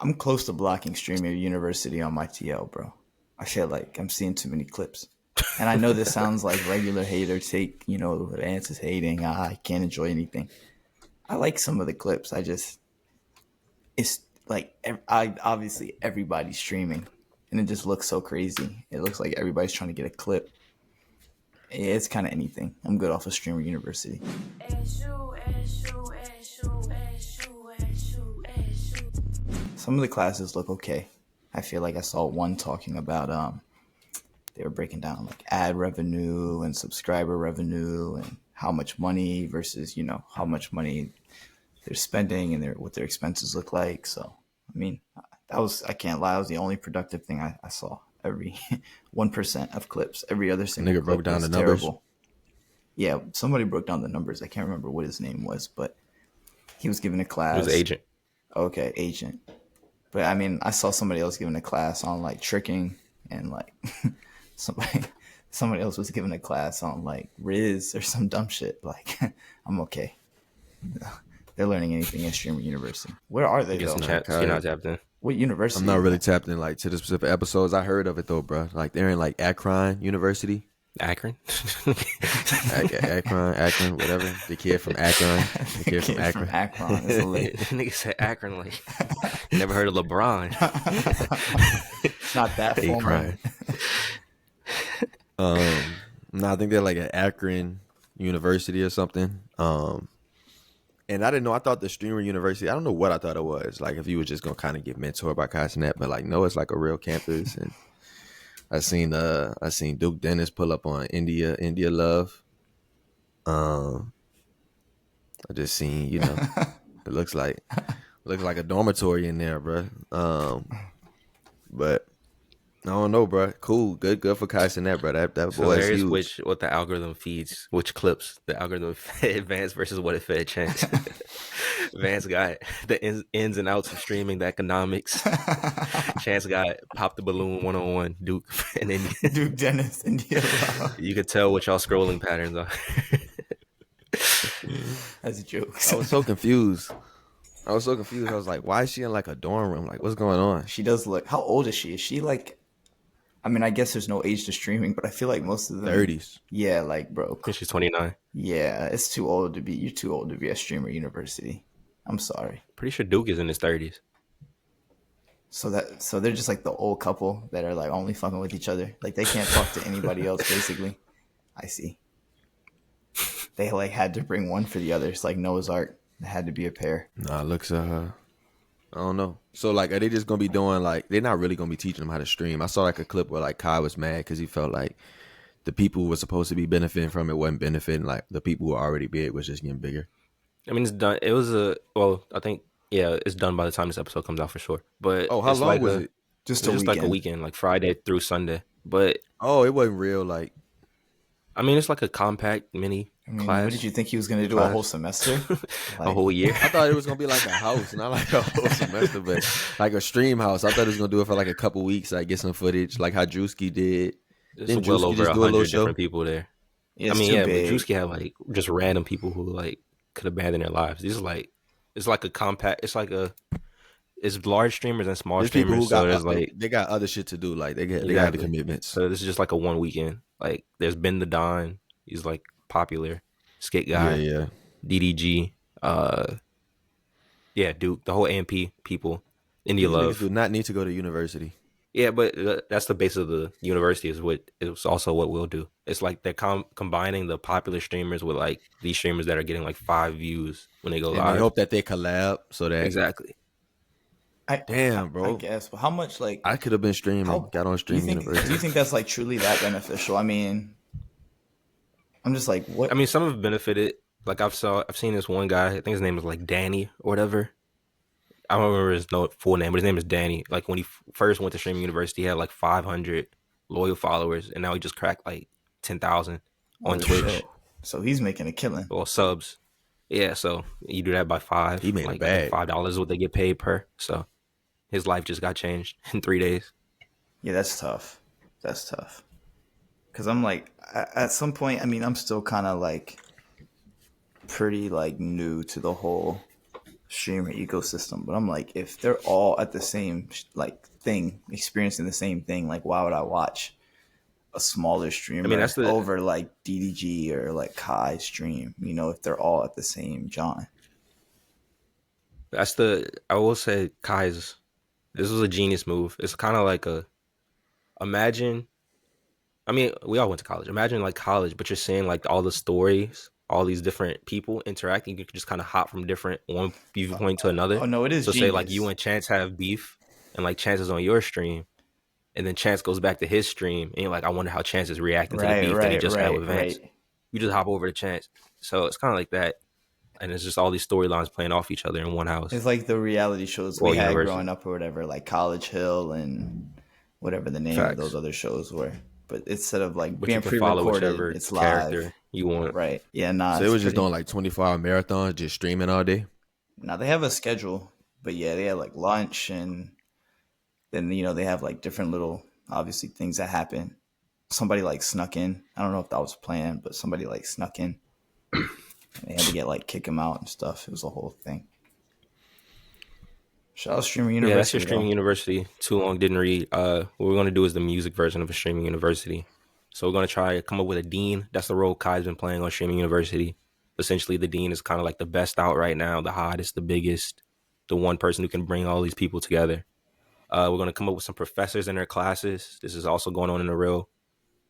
I'm close to blocking Streamer University on my TL, bro. I feel like I'm seeing too many clips. And I know this sounds like regular hater take, Vance is hating. I can't enjoy anything. I like some of the clips. It's like, obviously everybody's streaming and it just looks so crazy. It looks like everybody's trying to get a clip. It's kind of anything. I'm good off of Streamer University. Some of the classes look okay. I feel like I saw one talking about they were breaking down like ad revenue and subscriber revenue and how much money versus how much money they're spending and what their expenses look like. So I mean, I can't lie, that was the only productive thing I saw. Every 1% of clips, every other single nigga broke down the numbers. Terrible. Yeah, somebody broke down the numbers. I can't remember what his name was, but he was giving a class. It was Agent. Okay, Agent. But I mean, I saw somebody else giving a class on like tricking and like somebody else was giving a class on like Riz or some dumb shit. Like, I'm okay. They're learning anything at Streamer University. Where are they though? You're not tapped in. What university? I'm not really tapped in like to the specific episodes. I heard of it though, bro. Like they're in like Akron University. Akron? Akron, whatever. The kid from Akron. The kid from Akron. Nigga said Akron like never heard of LeBron. It's not that formal. No, I think they're like at Akron University or something. And I didn't know. I thought the Streamer University, I don't know what I thought it was. Like if you were just going to kind of get mentored by Kai Snap, but like, no, it's like a real campus. And I seen Duke Dennis pull up on India Love. I just seen, it looks like a dormitory in there, bro. But I don't know, bro. Cool, good for Kai Snap, bro. That boy is huge. What the algorithm feeds, which clips the algorithm fed Vance versus what it fed Chance. Vance got the ins and outs of streaming, the economics. Chance got Pop the Balloon 101, Duke, and then Duke Dennis, India Love. You could tell what y'all scrolling patterns are. That's jokes. I was so confused. I was like, why is she in like a dorm room? Like, what's going on? She does look. How old is she? Is she like? I mean, I guess there's no age to streaming, but I feel like most of them 30s. Yeah, like bro. I think she's 29. Yeah, it's too old to be. You're too old to be at Streamer University. I'm sorry. Pretty sure Duke is in his 30s. So they're just like the old couple that are like only fucking with each other. Like they can't talk to anybody else. Basically, I see. They like had to bring one for the other. It's like Noah's Ark. It had to be a pair. Nah, it looks I don't know. So like, are they just gonna be doing like? They're not really gonna be teaching them how to stream. I saw like a clip where like Kai was mad because he felt like the people who were supposed to be benefiting from it wasn't benefiting. Like the people who were already big was just getting bigger. I mean, it's done. It was I think it's done by the time this episode comes out for sure. But how long was it? Just like a weekend, like Friday through Sunday. But it wasn't real. Like, I mean, it's like a compact mini class. What did you think he was going to do? A whole semester? Like, a whole year? I thought it was going to be like a house, not like a whole semester, but like a stream house. I thought he was going to do it for like a couple weeks, like get some footage, like how Drewski did. There's well over 100 different people there. Yeah, but Drewski had like just random people who like could abandon their lives. These are like, it's like a compact, it's large streamers and small streamers. So there's like, they got other shit to do. Like they got the commitments. So this is just like a one weekend. Like there's Ben the Don. He's like popular skit guy. Yeah. DDG. Duke. The whole AMP people. India Love. Do not need to go to university. Yeah, but that's the base of the university. It's also what we'll do. It's like they're combining the popular streamers with like these streamers that are getting like 5 views when they go live. I hope that they collab so that exactly. Damn, bro. I guess. But how much like I could have been streaming. Got on Stream University. Do you think that's like truly that beneficial? I mean, I'm just like, what? I mean, some have benefited. Like I've seen this one guy. I think his name is like Danny or whatever. I don't remember his full name, but his name is Danny. Like when he first went to Streaming University, he had like 500 loyal followers, and now he just cracked like 10,000 on Twitch. Shit. So he's making a killing. Well, subs. Yeah, so you do that by 5. He made like a bag. $5 is what they get paid per. So his life just got changed in 3 days. Yeah, that's tough. Because I'm like, at some point, I mean, I'm still kind of like pretty like new to the whole streamer ecosystem. But I'm like, if they're all at the same like thing, experiencing the same thing, like why would I watch a smaller I mean, streamer over like DDG or like Kai stream? You know, if they're all at the same John. I will say Kai's. This was a genius move. It's kind of like imagine. I mean, we all went to college. Imagine like college, but you're seeing like all the stories, all these different people interacting. You can just kind of hop from different one viewpoint to another. Oh no, it is So say like you genius. and Chance have beef, and like Chance is on your stream, and then Chance goes back to his stream, and you're like, I wonder how Chance is reacting to the Right, beef that he right, just had with right, Vance. right. You just hop over to Chance. So it's kind of like that, and it's just all these storylines playing off each other in one house It's like the reality shows we or had university. growing up or whatever, like College Hill and whatever the name of those Facts. other shows were. But instead of like But you being can follow pre-recorded, whichever it's live. character you want. Right. Yeah, nah, So it it's was just pretty. doing like 24-hour marathons, just streaming all day. Now they have a schedule, but yeah, they have like lunch and then they have like different little obviously things that happen. Somebody like snuck in. I don't know if that was planned, but somebody like snuck in. They had to get like kick him out and stuff. It was a whole thing. Shout out Streamer Yeah, that's your University streaming though. university. Too long, didn't read. What we're gonna do is the music version of a streaming university. So we're gonna try to come up with a dean. That's the role Kai's been playing on streaming university. Essentially, the dean is kind of like the best out right now, the hottest, the biggest, the one person who can bring all these people together. We're gonna come up with some professors in their classes. This is also going on in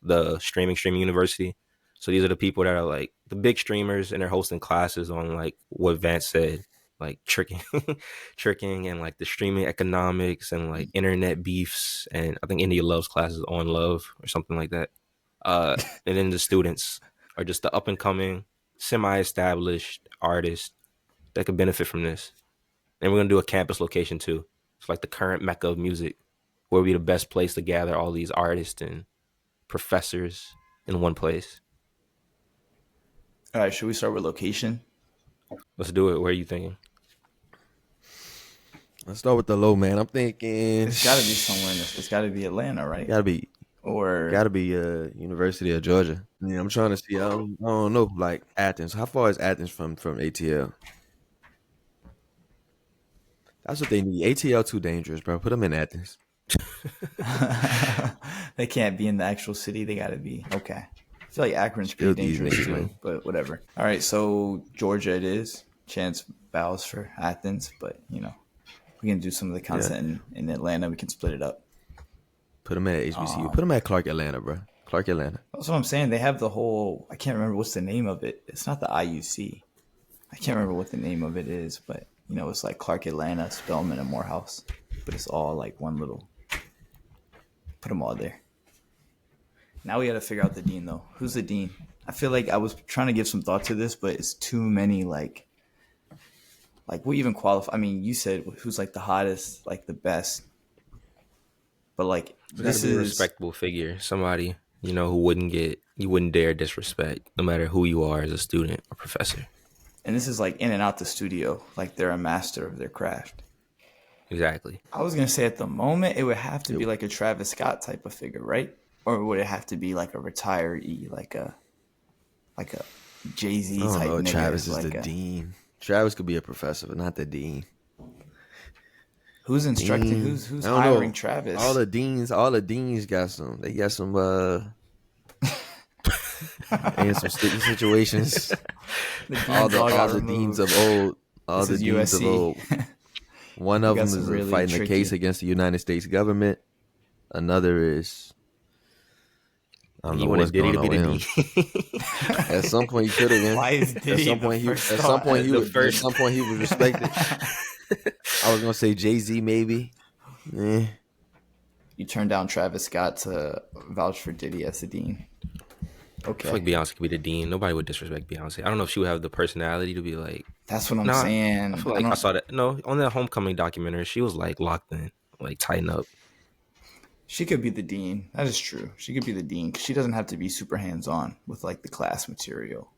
the streaming university. So these are the people that are like the big streamers, and they're hosting classes on like what Vance said, like tricking, tricking, and like the streaming economics and like internet beefs. And I think India Love's classes on love or something like that. And then the students are just the up and coming, semi-established artists that could benefit from this. And we're gonna do a campus location too. It's like the current mecca of music, where would be the best place to gather all these artists and professors in one place. All right, should we start with location? Let's do it. Where are you thinking? Let's start with the low, man. I'm thinking It's got to be somewhere in this. It's got to be Atlanta, right? gotta be Or University of Georgia. Yeah, I'm trying to see. I don't know, like Athens. How far is Athens from ATL? That's what they need. ATL too dangerous, bro. Put them in Athens. they can't be in the actual city. They got to be okay. I feel like Akron's pretty Still these dangerous niggas, too, man. but whatever. All right, so Georgia it is. Chance bows for Athens, but we can do some of the Yeah. content in Atlanta. We can split it up. Put them at HBCU. Put them at Clark Atlanta, bro. Clark Atlanta. That's what I'm saying. They have the whole. I can't remember what's the name of it. It's not the IUC. I can't remember what the name of it is, but it's like Clark Atlanta, Spelman, and Morehouse. But it's all like one little. Put them all there. Now we got to figure out the dean though. Who's the dean? I feel like I was trying to give some thought to this, but it's too many like what even qualify. I mean, you said who's like the hottest, like the best, but like It's got to be a respectable figure, somebody who you wouldn't dare disrespect, no matter who you are as a student or professor. and this is like in and out the studio, like they're a master of their craft. Exactly. I was gonna say at the moment it would have to be like a Travis Scott type of figure, right? Or would it have to be like a retiree, like a Jay-Z I don't type know. nigga? Travis is like the dean. Travis could be a professor, but not the dean. Who's instructing? Dean. Who's I don't hiring know. Travis? All the deans got some. They got some in some sticky situations. all the deans of old. All This the is deans of USC. old. One of them got some is really fighting a tricky- case against the United States government. Another is I don't He know wanted what's Diddy going to on be with the him. dean. At some point he should have been. Why is At Diddy some the point he. At first some point thought? he. The Was, at first- some point he was respected. I was gonna say Jay-Z maybe. Eh. You turned down Travis Scott to vouch for Diddy as the dean. I feel Okay, like Beyonce could be the dean. Nobody would disrespect Beyonce. I don't know if she would have the personality to be like. that's what I'm Nah, saying. I feel like I saw that. No, on that Homecoming documentary, she was like locked in, like tighten up. She could be the dean. That is true. She could be the dean. She doesn't have to be super hands-on with like the class material.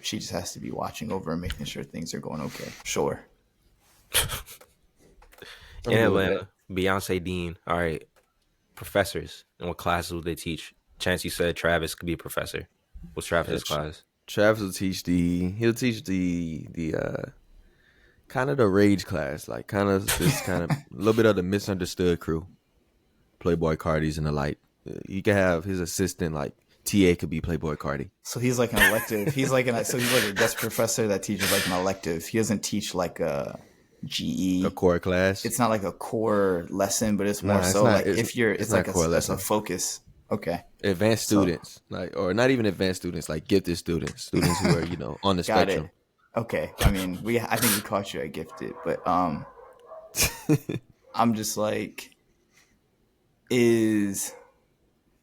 She just has to be watching over and making sure things are going okay. Sure. In Atlanta, Beyonce dean. All right, professors. And what classes would they teach? Chance, you said Travis could be a professor. What's Travis's class? Travis will teach the kind of the rage class, like kind of this kind of a little bit of the misunderstood crew, Playboy Cardis and the like. You can have his assistant, like TA, could be Playboy Cardi. So he's like an elective. He's like a guest professor that teaches like an elective. He doesn't teach like a GE. A core class. It's not like a core lesson, but it's more Nah, it's so not- like it's- if you're, it's not like core a lesson. focus. Okay. Advanced So- students, like, or not even advanced students, like gifted students who are on the Got spectrum. it. Okay. I mean, I think we caught you at gifted, but I'm just like, you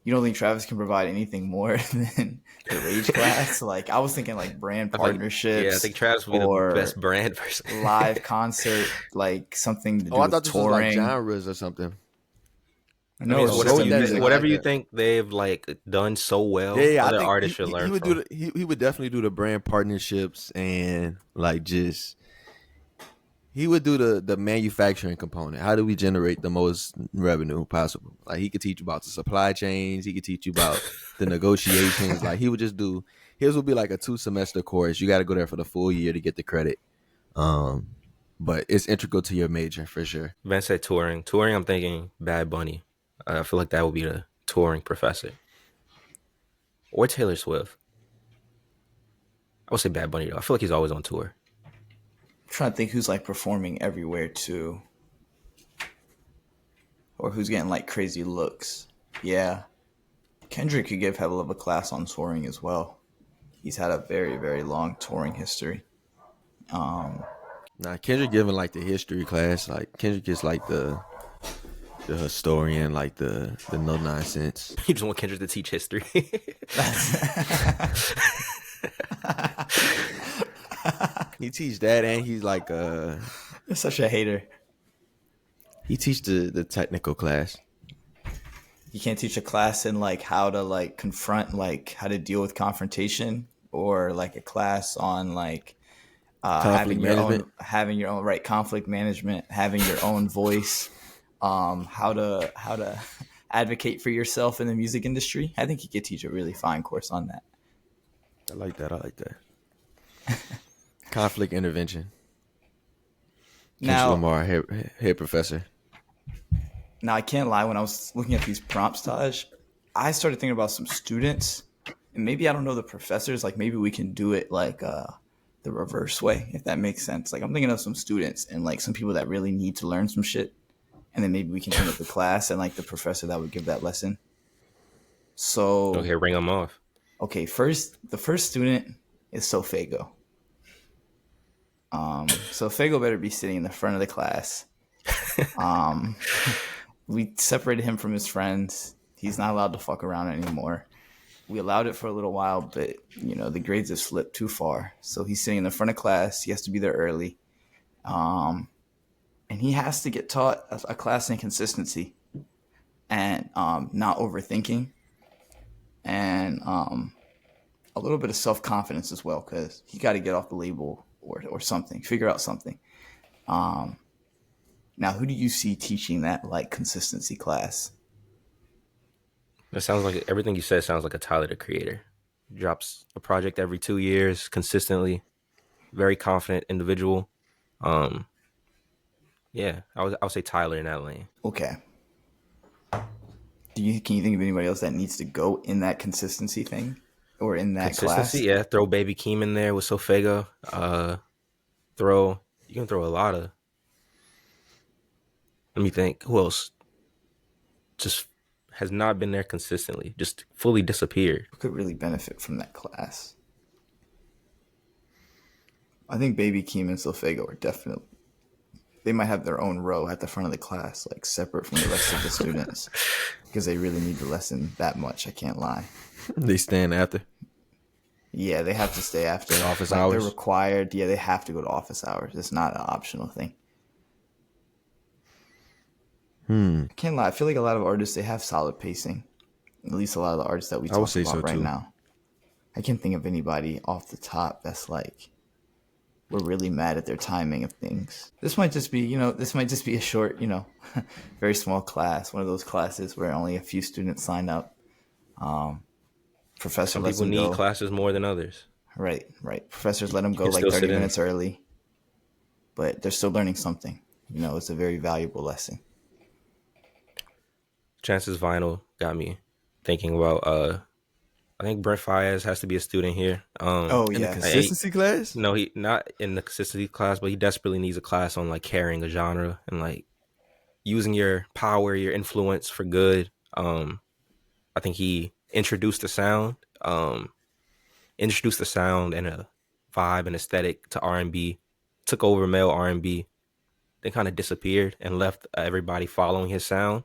don't think Travis can provide anything more than the rage class? Like, I was thinking like brand partnerships. I think Travis would be the best brand person. Live concert, like something to do I with thought this was touring. like genres or something. No, I mean, it's what just would a that music. be? whatever like you that. think they've like done so well, Yeah, I other think artists should learn he would from. he would definitely do the brand partnerships and like just he would do the manufacturing component. How do we generate the most revenue possible? Like he could teach you about the supply chains. He could teach you about the negotiations. Like he would just do. His would be like a 2-semester course. You got to go there for the full year to get the credit. But it's integral to your major for sure. Vance said touring. Touring, I'm thinking Bad Bunny. I feel like that would be the touring professor. Or Taylor Swift. I would say Bad Bunny though. I feel like he's always on tour. I'm trying to think who's like performing everywhere too, or who's getting like crazy looks. Yeah, Kendrick could give hell of a class on touring as well. He's had a very, very long touring history. Nah, Kendrick giving like the history class. Like Kendrick is like the historian, like the no nonsense. You just want Kendrick to teach history. He teach that, and he's like You're such a hater. he teach the technical class. You can't teach a class in like how to like confront, like how to deal with confrontation, or like a class on like having your own right conflict management, having your own voice, how to advocate for yourself in the music industry. I think he could teach a really fine course on that. I like that. Conflict intervention. Kendrick Lamar, head professor. Now, I can't lie. When I was looking at these prompts, Taj, I started thinking about some students, and maybe I don't know the professors. Like maybe we can do it like the reverse way, if that makes sense. Like I'm thinking of some students and like some people that really need to learn some shit, and then maybe we can think of the class and like the professor that would give that lesson. So Okay, ring them off. okay, the first student is Sofago. Sofago better be sitting in the front of the class. We separated him from his friends. He's not allowed to fuck around anymore. We allowed it for a little while, but the grades have slipped too far. So he's sitting in the front of class. He has to be there early. And he has to get taught a class in consistency and not overthinking, and a little bit of self-confidence as well, because he got to get off the label or something, figure out something. Now, who do you see teaching that like consistency class? That sounds like everything you said sounds like a Tyler the Creator. Drops a project every 2 years consistently. Very confident individual. Yeah, I would say Tyler in that lane. Okay. Can you think of anybody else that needs to go in that consistency thing or in that class? Consistency, yeah. Throw Baby Keem in there with Sofago. You can throw a lot of. Let me think. Who else? Just has not been there consistently. Just fully disappeared. Who could really benefit from that class? I think Baby Keem and Sofago are definitely. They might have their own row at the front of the class, like separate from the rest of the students, because they really need the lesson that much. I can't lie. They stand after. Yeah, they have to stay after Office like, hours? They're required. Yeah, they have to go to office hours. It's not an optional thing. I can't lie. I feel like a lot of artists, they have solid pacing. At least a lot of the artists that we I would talk say about so, right too. now. I can't think of anybody off the top that's like, we're really mad at their timing of things. This might just be a short, very small class. One of those classes where only a few students sign up. Professor Some lets people them need go. classes more than others. Right. Professors let them go can like still 30 sit in. minutes early. but they're still learning something. You know, it's a very valuable lesson. Chance's vinyl got me thinking about. I think Brent Fayez has to be a student here. Oh In the yeah, consistency class? No, he not in the consistency class, but he desperately needs a class on like carrying a genre and like using your power, your influence for good. I think he introduced the sound, and a vibe and aesthetic to R&B, took over male R&B, then kind of disappeared and left everybody following his sound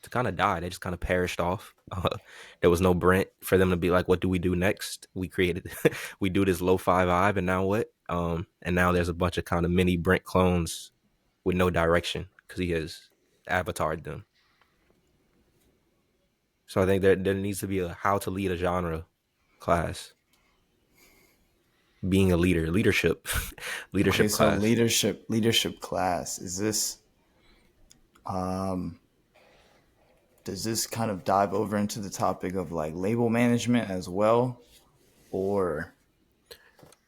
to kind of die. They just kind of perished off. There was no Brent for them to be like, what do we do next? We created, we do this lo-fi vibe, and now what? And now there's a bunch of kind of mini Brent clones with no direction because he has avatared them. So I think there needs to be a how to lead a genre class. Being a leader, leadership okay, so class. leadership class. Is this does this kind of dive over into the topic of like label management as well, or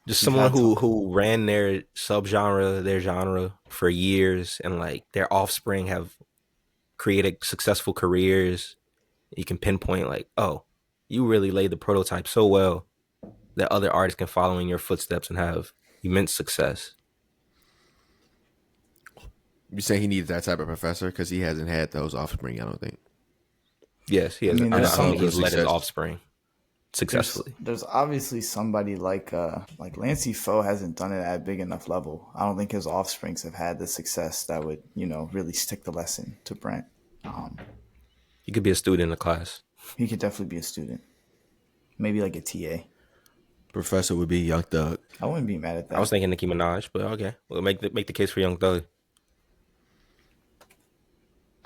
Just someone who ran their subgenre, their genre for years, and like their offspring have created successful careers. You can pinpoint like, oh, you really laid the prototype so well that other artists can follow in your footsteps and have immense success. You say he needs that type of professor because he hasn't had those offspring, I don't think. Yes, he has. I mean, I there's don't think some he's led his success. offspring successfully. There's obviously somebody like Lancey Foe hasn't done it at a big enough level. I don't think his offsprings have had the success that would, you know, really stick the lesson to Brent. He could be a student in the class. He could definitely be a student, maybe like a TA. Professor would be Young Thug. I wouldn't be mad at that. I was thinking Nicki Minaj, but okay, we'll make the case for Young Thug.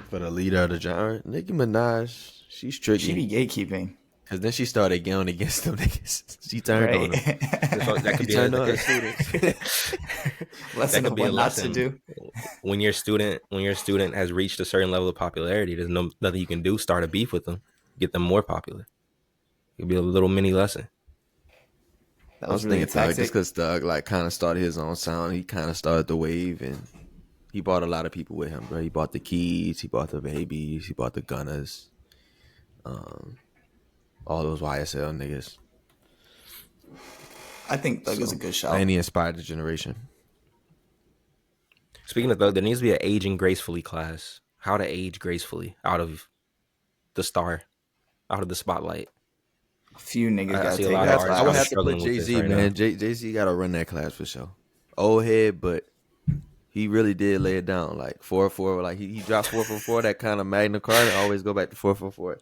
For the leader of the genre, Nicki Minaj, she's tricky. She be gatekeeping. Because then she started going against them niggas. She turned Right. on them. That could She be turned on a, the students. Lesson of what not to do. when your student has reached a certain level of popularity. There's nothing you can do. Start a beef with them, get them more popular. It'd be a little mini lesson. That I was really thinking Thug, just because Thug like kind of started his own sound. He kind of started the wave, and he brought a lot of people with him, bro. He bought the Keys, he bought the Babies, he bought the Gunners, all those YSL niggas. I think Thug is a good shot. And he inspired the generation. Speaking of Thug, there needs to be an aging gracefully class. How to age gracefully out of the spotlight. A few niggas I gotta see a take lot that of artists class. I would I'm have to struggling put with Jay this Z, right man. now. Jay Z got to run that class for sure. Old head, but he really did lay it down. Like 4-4, like he dropped 4-4-4. That kind of Magna Carta. Always go back to 4-4-4.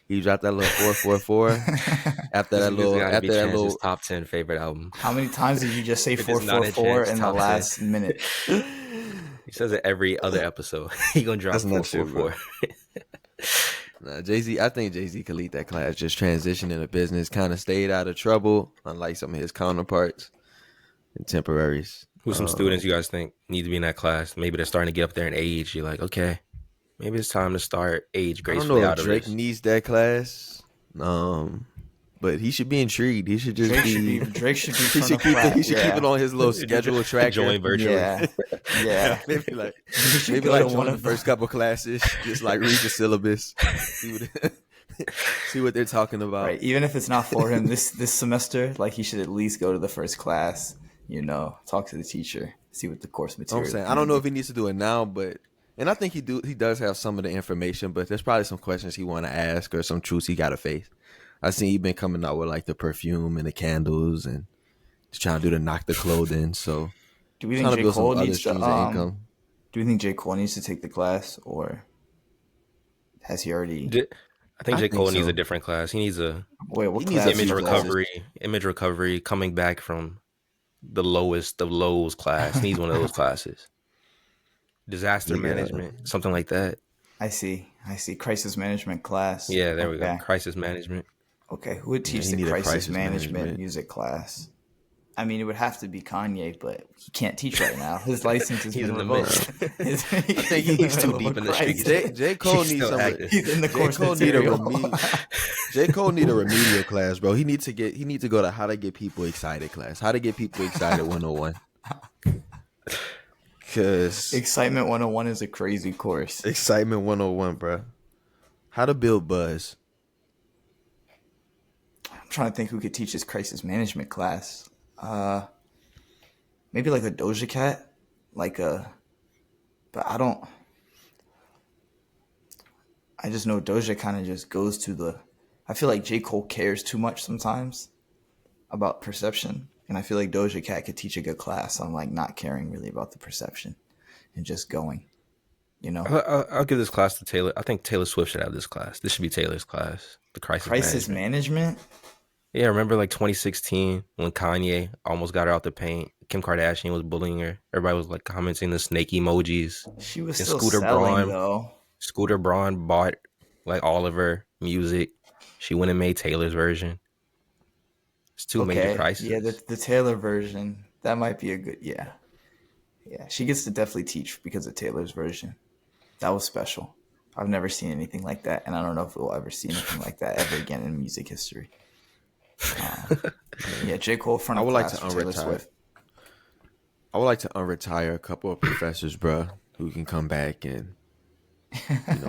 He dropped that little 4-4-4 after that little. Top 10 favorite album. How many times did you just say If it's not in 444 Chance, in the top 10. last minute? He says it every other episode. He gonna drop That's not true, 444. Nah, Jay-Z, I think Jay-Z could lead that class. Just transitioned into business, kind of stayed out of trouble, unlike some of his counterparts and temporaries. Who's some students you guys think need to be in that class? Maybe they're starting to get up there in age. You're like, okay, maybe it's time to start age I gracefully don't know out if of Drake this. needs that class, but he should be intrigued. He should just Drake should be he front should of keep class. it. He should keep it on his little schedule tracker. Join virtually. Yeah. maybe like should go to join one the of first couple classes, just like read the syllabus, see what they're talking about. Right. Even if it's not for him this semester, like he should at least go to the first class, you know, talk to the teacher, see what the course material I'm saying I don't know if he needs to do it now, but and I think he does have some of the information, but there's probably some questions he want to ask or some truths he got to face. I seen he been coming out with like the perfume and the candles and just trying to do the knock the clothing. So do we think trying to J. build some Cole other needs to streams of income. do we think J. Cole needs to take the class, or has he already I think I J. think Cole needs so. a different class. He needs a wait, what He needs class? a image recovery, coming back from the lowest of lows class. He needs one of those classes. Disaster management, something like that. I see. Crisis management class. Yeah, there we go. Okay. Crisis management. Okay, who would teach he the need a crisis crisis management management. music class? I mean, it would have to be Kanye, but he can't teach right now. His license has He's been in the revoked. I think he's too deep in the streets. J. Cole He's needs still some. active. He's in the J. course Cole need a material. J. Cole need a remedial class, bro. He needs to go to how to get people excited class. How to get people excited 101. Cause Excitement 101 is a crazy course. Excitement 101, bro. How to build buzz. I'm trying to think who could teach this crisis management class. Maybe like a Doja Cat, but I don't. I just know Doja kind of just goes to the. I feel like J. Cole cares too much sometimes about perception, and I feel like Doja Cat could teach a good class on like not caring really about the perception and just going. You know, I'll give this class to Taylor. I think Taylor Swift should have this class. This should be Taylor's class, the crisis crisis management. management. Yeah, remember like 2016 when Kanye almost got her out the paint. Kim Kardashian was bullying her. Everybody was like commenting the snake emojis. She was And still selling though. Scooter Braun bought like all of her music. She went and made Taylor's version. It's two major crises. Yeah, the Taylor version that might be a good. Yeah. She gets to definitely teach because of Taylor's version. That was special. I've never seen anything like that, and I don't know if we'll ever see anything like that ever again in music history. Yeah, J. Cole front of class for Taylor Swift. I would like to unretire a couple of professors, bro, who can come back and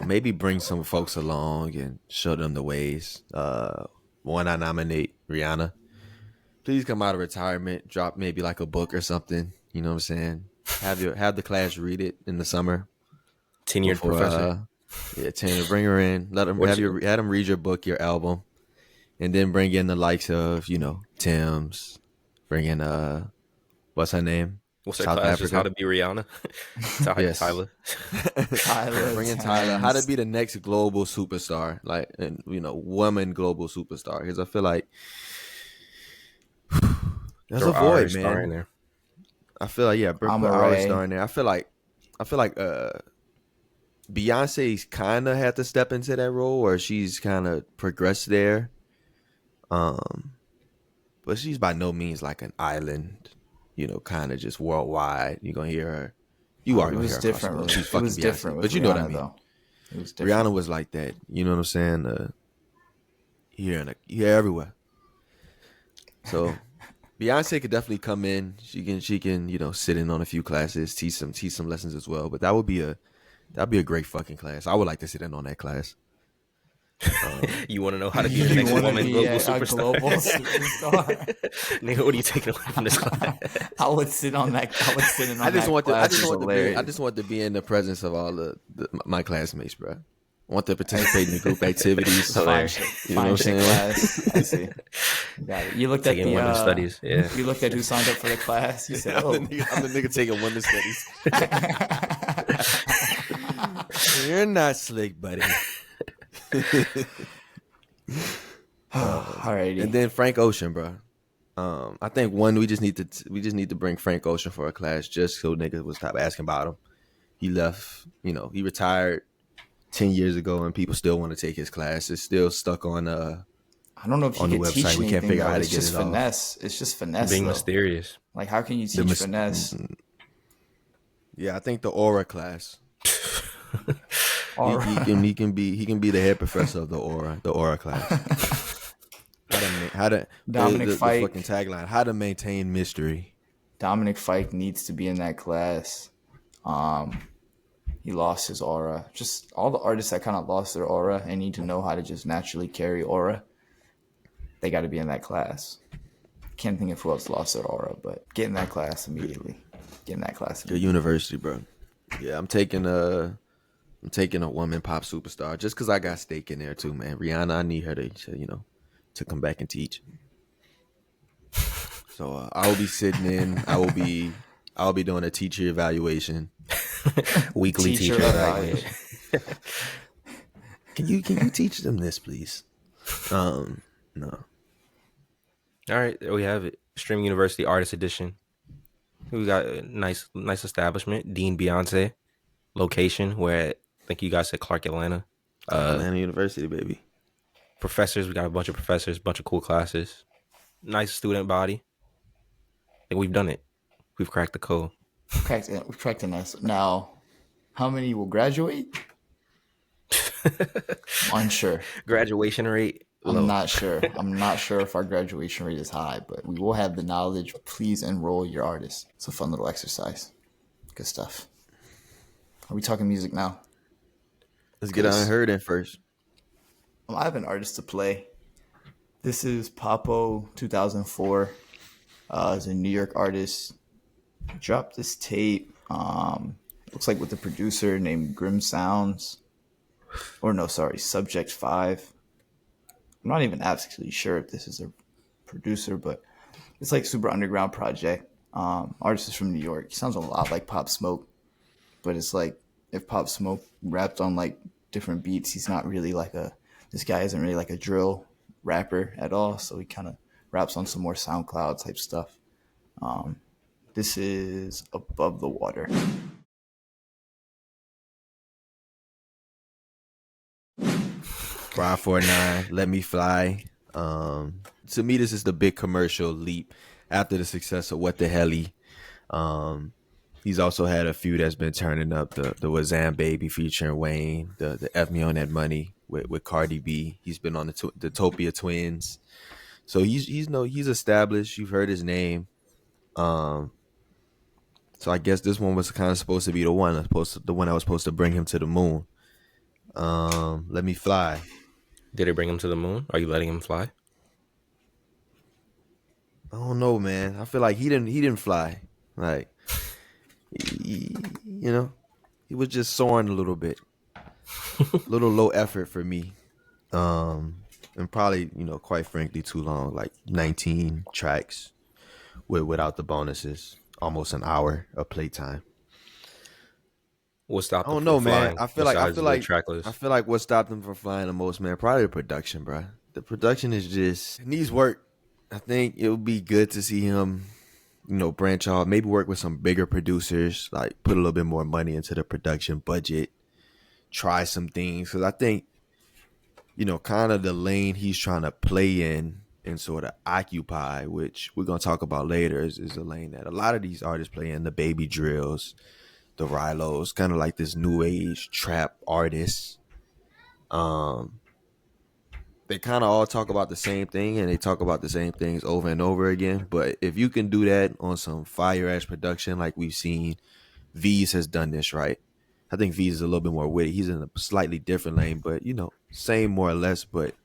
maybe bring some folks along and show them the ways. One, I nominate Rihanna. Please come out of retirement, drop maybe like a book or something. You know what I'm saying? Have the class read it in the summer. Tenured professor. Tenure. Bring her in. Let them have them read your book, your album, and then bring in the likes of Tim's. Bring in what's her name? What's her class? Africa. Just how to be Rihanna. Yes. Tyler. Bring in Tyler. How to be the next global superstar, like woman global superstar. Because I feel like there's a void, man. In there. I feel like put our star in there. I feel like Beyonce's kind of had to step into that role, or she's kind of progressed there. But she's by no means like an island, kind of just worldwide. You're gonna hear her. You are. It was different. She's fucking Beyonce, different, but you know what I mean. Though. It was different. Rihanna was like that. You know what I'm saying? Here everywhere. So Beyonce could definitely come in. She can sit in on a few classes, teach some lessons as well. But that'd be a great fucking class. I would like to sit in on that class. You want to know how to be the next woman global superstar? Nigga, what are you taking away from this class? I would sit in on that class. I just want to be in the presence of all my classmates, bro. I want to participate in the group activities. You know what I'm saying? Class. I see. Got it. You looked taking at the studies. Yeah. You looked at who signed up for the class. You said, "Oh, I'm the nigga taking women's studies." You're not slick, buddy. Alrighty. And then Frank Ocean, bro. I think we just need to bring Frank Ocean for a class just so niggas will stop asking about him. He left, he retired 10 years ago, and people still want to take his class. It's still stuck on I don't know if on the website. We can't figure out how to get it off. It's just finesse. Being mysterious. Like, how can you teach finesse? Yeah, I think the aura class. He can be the head professor of the aura class. Dominic Fike. The fucking tagline: how to maintain mystery. Dominic Fike needs to be in that class. He lost his aura. Just all the artists that kind of lost their aura and need to know how to just naturally carry aura. They got to be in that class. Can't think of who else lost their aura, but get in that class immediately. The university, bro. Yeah, I'm taking a woman pop superstar just because I got stake in there too, man. Rihanna, I need her to come back and teach. So I will be sitting in. I'll be doing a teacher evaluation. Weekly teacher evaluation. Can you teach them this, please? No. All right, there we have it. Stream University Artist Edition. We got a nice establishment. Dean Beyonce. Location, where I think you guys said Clark, Atlanta. Atlanta University, baby. Professors, we got a bunch of professors, bunch of cool classes. Nice student body. I think we've done it. We've cracked the code. We've cracked the nest. Now, how many will graduate? Unsure. Graduation rate? Low. I'm not sure. I'm not sure if our graduation rate is high, but we will have the knowledge. Please enroll your artists. It's a fun little exercise. Good stuff. Are we talking music now? Let's get Unheard in first. I have an artist to play. This is Papo 2004. He's a New York artist. He dropped this tape. Looks like with a producer named Grim Sounds. Or no, sorry, Subject 5. I'm not even absolutely sure if this is a producer, but it's like super underground project. Artist is from New York. He sounds a lot like Pop Smoke, but it's like if Pop Smoke rapped on like different beats, he's not really like this guy isn't really like a drill rapper at all. So he kind of raps on some more SoundCloud type stuff. This is Above the Water. 549, Let Me Fly. To me, this is the big commercial leap after the success of What the Helly. He's also had a few that's been turning up. The Wazam Baby featuring Wayne, the F Me on That Money with Cardi B. He's been on the Topia Twins. So he's established. You've heard his name. So I guess this one was kind of supposed to be the one that was supposed to bring him to the moon. Let Me Fly. Did it bring him to the moon? Are you letting him fly? I don't know, man. I feel like he didn't fly. Like he was just soaring a little bit. A little low effort for me. And probably, quite frankly, too long, like 19 tracks without the bonuses, almost an hour of playtime. What stopped I him don't know, from man. flying I feel like track list? I feel like what stopped him from flying the most, man, probably the production, bro. The production is just, it needs work. I think it would be good to see him, branch off, maybe work with some bigger producers, like put a little bit more money into the production budget, try some things. Because I think, kind of the lane he's trying to play in and sort of occupy, which we're going to talk about later, is a lane that a lot of these artists play in, the BabyDrills, the Rylos, kind of like this new age trap artists. They kind of all talk about the same thing, and they talk about the same things over and over again. But if you can do that on some fire ass production, like we've seen, V's has done this, right? I think V's is a little bit more witty. He's in a slightly different lane, but same more or less. But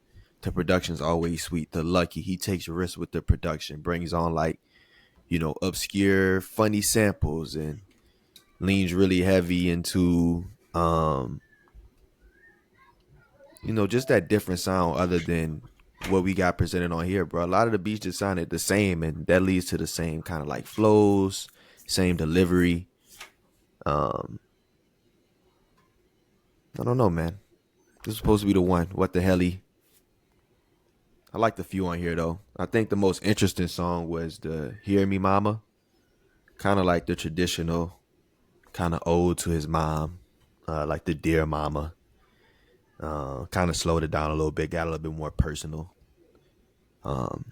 the production's always sweet. The Lucky, he takes risks with the production, brings on like obscure, funny samples, and leans really heavy into just that different sound other than what we got presented on here, bro. A lot of the beats just sounded the same, and that leads to the same kind of like flows, same delivery. I don't know, man. This is supposed to be the one. What the Helly? I like the few on here, though. I think the most interesting song was the Hear Me Mama. Kind of like the traditional, kind of ode to his mom, like the Dear Mama. Kind of slowed it down a little bit, got a little bit more personal. What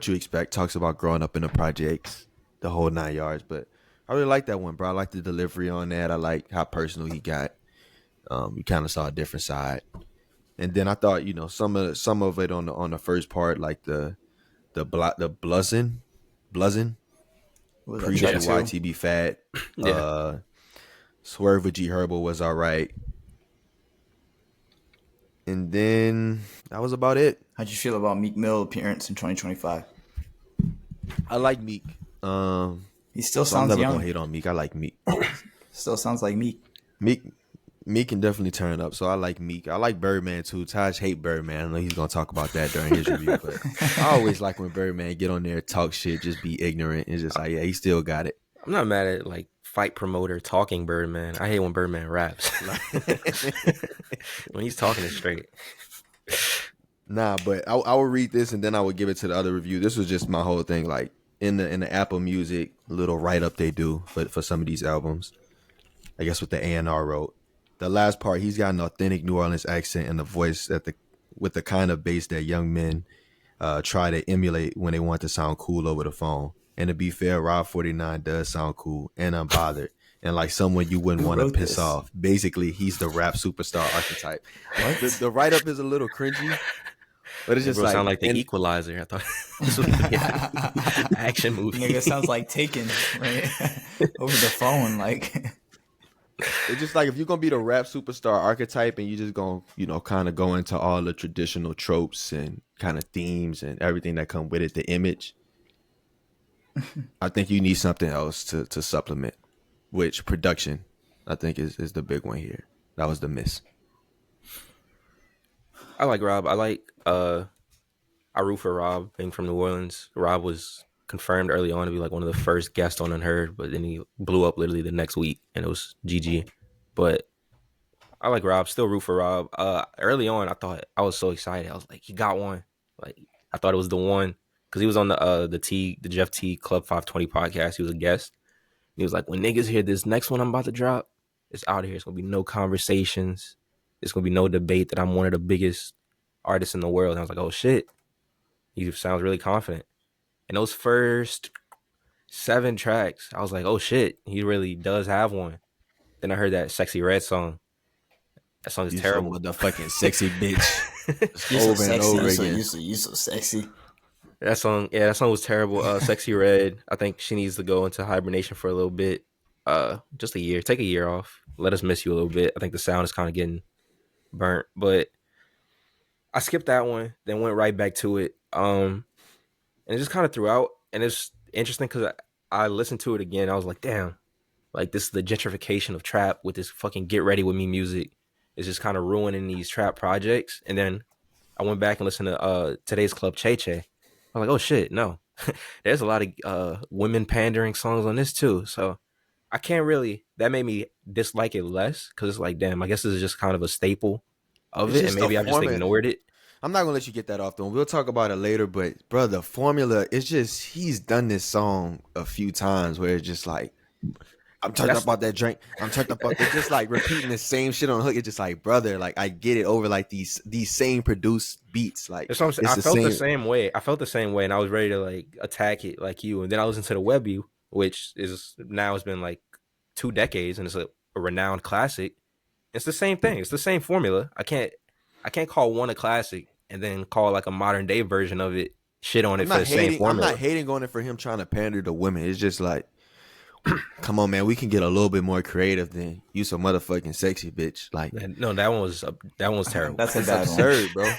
you expect. Talks about growing up in the projects, the whole 9 yards. But I really like that one, bro. I like the delivery on that. I like how personal he got. You kind of saw a different side. And then I thought, some of it on the first part, like the Bluzzin. Appreciate YTB Fat. Yeah. Swerve with G Herbo was all right. And then that was about it. How'd you feel about Meek Mill appearance in 2025? I like Meek. He still So I'm sounds never young. gonna hate on Meek. I like Meek. Still sounds like Meek. Meek can definitely turn up. So I like Meek. I like Birdman too. Taj hate Birdman. I know he's gonna talk about that during his review, but I always like when Birdman get on there, talk shit, just be ignorant. It's just like, yeah, he still got it. I'm not mad at like fight promoter talking Birdman. I hate when Birdman raps. When he's talking it straight. Nah, but I would read this and then I would give it to the other review. This was just my whole thing, like in the Apple Music little write up they do for some of these albums. I guess what the A&R wrote. The last part, he's got an authentic New Orleans accent and a voice with the kind of bass that young men try to emulate when they want to sound cool over the phone. And to be fair, Rob 49 does sound cool and unbothered. And like someone you wouldn't want to piss off. Basically, he's the rap superstar archetype. The write-up is a little cringy, But it's That just bro sound like, like the and Equalizer. I thought this was gonna be an action movie. Nigga sounds like Taken, right? Over the phone, like. it's just like if you're gonna be the rap superstar archetype and you just gonna, kind of go into all the traditional tropes and kind of themes and everything that come with it, the image. I think you need something else to supplement, which production, I think is the big one here. That was the miss. I like Rob. I root for Rob being from New Orleans. Rob was confirmed early on to be like one of the first guests on Unheard, but then he blew up literally the next week and it was GG. But I like Rob, still root for Rob. Early on I thought I was so excited. I was like, he got one. Like I thought it was the one because he was on the Jeff T Club 520 podcast. He was a guest. He was like, when niggas hear this next one I'm about to drop, it's out of here. It's gonna be no conversations. It's gonna be no debate that I'm one of the biggest artists in the world. And I was like, oh shit. He sounds really confident. And those first 7 tracks, I was like, oh shit, he really does have one. Then I heard that Sexy Red song. That song is You so terrible. motherfucking sexy bitch. You're so Over and sexy. over again. You're so sexy. That song was terrible. Sexy Red. I think she needs to go into hibernation for a little bit. Just a year. Take a year off. Let us miss you a little bit. I think the sound is kind of getting burnt. But I skipped that one, then went right back to it. And it just kind of threw out. And it's interesting because I listened to it again. I was like, damn, like this is the gentrification of trap with this fucking Get Ready With Me music. It's just kind of ruining these trap projects. And then I went back and listened to Today's Club Che Che. I was like, oh shit, no. There's a lot of women pandering songs on this too. So I can't really, that made me dislike it less because it's like, damn, I guess this is just kind of a staple of It's it. And just maybe the I've just format. ignored it. I'm not gonna let you get that off though. We'll talk about it later, but bro, the formula, it's just he's done this song a few times where it's just like, I'm turned up about that drink. I'm turned up about that. Just like repeating the same shit on the hook. It's just like, brother, like I get it over like these same produced beats. Like That's what I'm saying. it's I the felt same. the same way. I felt the same way, and I was ready to like attack it like you. And then I listened to the Webby, which is now has been like 2 decades, and it's a renowned classic. It's the same thing. It's the same formula. I can't call one a classic and then call like a modern day version of it shit on I'm it for not the same hating. I'm formula. not hating on it for him trying to pander to women. It's just like, come on, man, we can get a little bit more creative than you some motherfucking sexy bitch. Like No, that one was terrible. That's a it's bad absurd, bro.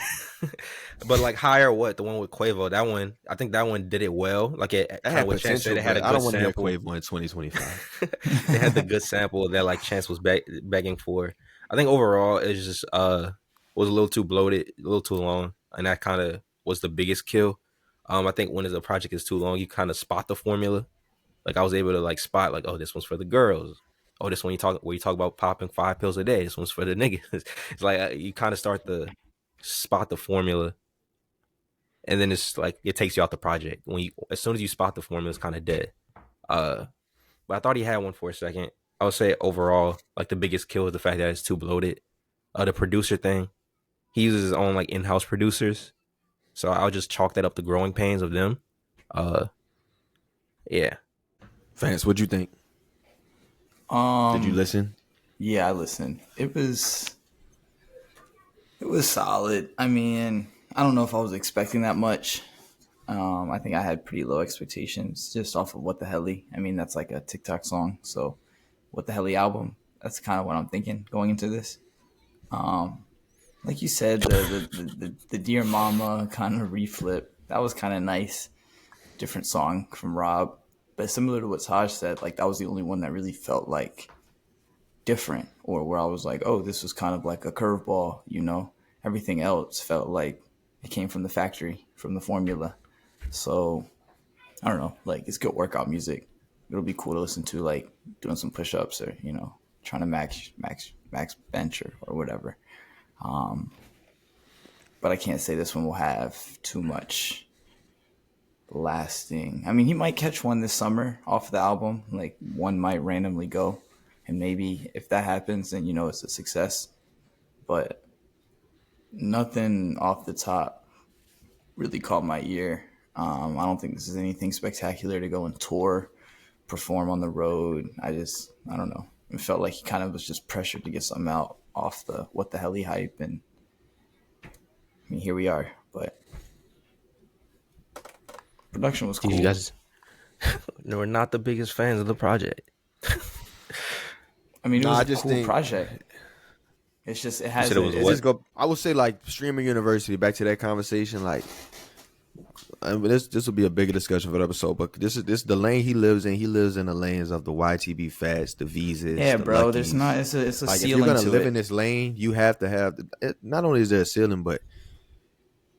But like higher what the one with Quavo, that one I think that one did it well. Like it That kind had of what Chance potential. said, it had a But I good don't want to hear sample. Quavo in 2025. They had the good sample that like Chance was begging for. I think overall it just was a little too bloated, a little too long, and that kind of was the biggest kill. I think when a project is too long, you kind of spot the formula. Like I was able to like spot like, oh, this one's for the girls. Oh, this one where you talk about popping 5 pills a day. This one's for the niggas. It's like you kind of start to spot the formula, and then it's like it takes you out the project. As soon as you spot the formula, it's kind of dead. But I thought he had one for a second. I would say overall, like the biggest kill is the fact that it's too bloated. The producer thing, he uses his own like in-house producers, so I'll just chalk that up to growing pains of them. Yeah, Vance, what'd you think? Did you listen? Yeah, I listened. It was solid. I mean, I don't know if I was expecting that much. I think I had pretty low expectations just off of What the Helly. I mean, that's like a TikTok song. So, What the Helly album. That's kind of what I'm thinking going into this. Like you said, the Dear Mama kind of reflip. That was kind of nice. Different song from Rob. But similar to what Taj said, like that was the only one that really felt like different, or where I was like, oh, this was kind of like a curveball, you know? Everything else felt like it came from the factory, from the formula. So I don't know, like it's good workout music. It'll be cool to listen to, like doing some push-ups or, you know, trying to max bench or whatever. But I can't say this one will have too much lasting. I mean, he might catch one this summer off the album. Like one might randomly go, and maybe if that happens, then you know it's a success. But nothing off the top really caught my ear. I don't think this is anything spectacular to go and tour, perform on the road. I don't know. It felt like he kind of was just pressured to get something out off the What the Helly hype, and I mean, here we are. but production was You cool. guys were not the biggest fans of the project. I mean, it Nah, was I a just cool think project. It's just it You has said it a was it it's, what? just go. I would say like streaming university. Back to that conversation, like I mean, this will be a bigger discussion for the episode. But this the lane he lives in. He lives in the lanes of the YTB Fats, the Visas, yeah, the bro. There's not Luckies. it's a Like if you're ceiling gonna to live in it. this lane, you have to have. Not only is there a ceiling, but